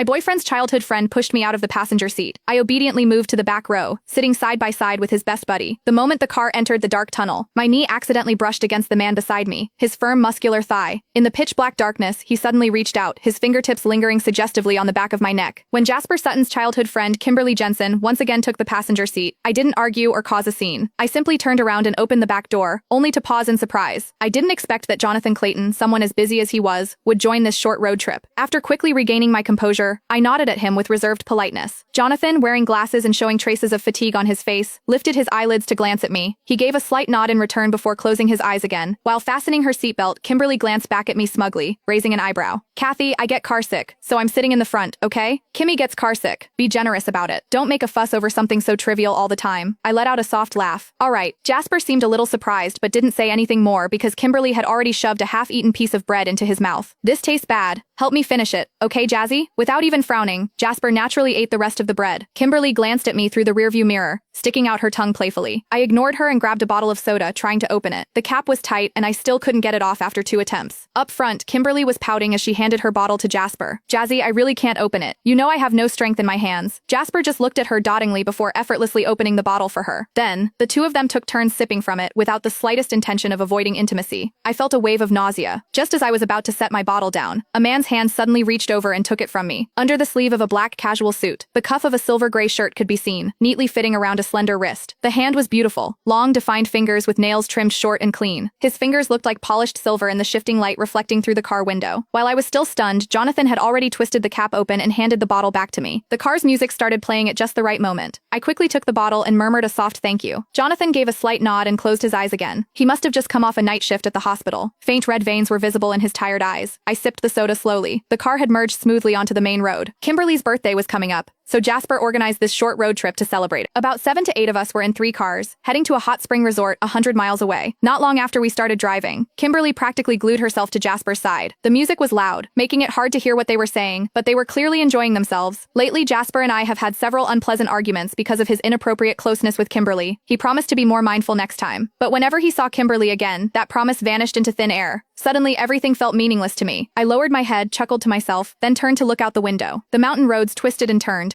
My boyfriend's childhood friend pushed me out of the passenger seat. I obediently moved to the back row, sitting side by side with his best buddy. The moment the car entered the dark tunnel, my knee accidentally brushed against the man beside me, his firm muscular thigh. In the pitch-black darkness, he suddenly reached out, his fingertips lingering suggestively on the back of my neck. When Jasper Sutton's childhood friend Kimberly Jensen once again took the passenger seat, I didn't argue or cause a scene. I simply turned around and opened the back door, only to pause in surprise. I didn't expect that Jonathan Clayton, someone as busy as he was, would join this short road trip. After quickly regaining my composure, I nodded at him with reserved politeness. Jonathan, wearing glasses and showing traces of fatigue on his face, lifted his eyelids to glance at me. He gave a slight nod in return before closing his eyes again. While fastening her seatbelt, Kimberly glanced back at me smugly, raising an eyebrow. Kathy, I get carsick, so I'm sitting in the front, okay? Kimmy gets carsick. Be generous about it. Don't make a fuss over something so trivial all the time. I let out a soft laugh. All right. Jasper seemed a little surprised but didn't say anything more because Kimberly had already shoved a half-eaten piece of bread into his mouth. This tastes bad. Help me finish it, okay, Jazzy? Without even frowning, Jasper naturally ate the rest of the bread. Kimberly glanced at me through the rearview mirror, sticking out her tongue playfully. I ignored her and grabbed a bottle of soda, trying to open it. The cap was tight, and I still couldn't get it off after 2 attempts. Up front, Kimberly was pouting as she handed her bottle to Jasper. Jazzy, I really can't open it. You know I have no strength in my hands. Jasper just looked at her dotingly before effortlessly opening the bottle for her. Then, the two of them took turns sipping from it without the slightest intention of avoiding intimacy. I felt a wave of nausea. Just as I was about to set my bottle down, a man's hand suddenly reached over and took it from me. Under the sleeve of a black casual suit, the cuff of a silver-gray shirt could be seen, neatly fitting around a slender wrist. The hand was beautiful, long, defined fingers with nails trimmed short and clean. His fingers looked like polished silver in the shifting light reflecting through the car window. While I was still stunned, Jonathan had already twisted the cap open and handed the bottle back to me. The car's music started playing at just the right moment. I quickly took the bottle and murmured a soft thank you. Jonathan gave a slight nod and closed his eyes again. He must have just come off a night shift at the hospital. Faint red veins were visible in his tired eyes. I sipped the soda slowly. The car had merged smoothly onto the main road. Kimberly's birthday was coming up, so Jasper organized this short road trip to celebrate. About 7 to 8 of us were in 3 cars, heading to a hot spring resort 100 miles away. Not long after we started driving, Kimberly practically glued herself to Jasper's side. The music was loud, making it hard to hear what they were saying, but they were clearly enjoying themselves. Lately, Jasper and I have had several unpleasant arguments because of his inappropriate closeness with Kimberly. He promised to be more mindful next time. But whenever he saw Kimberly again, that promise vanished into thin air. Suddenly, everything felt meaningless to me. I lowered my head, chuckled to myself, then turned to look out the window. The mountain roads twisted and turned,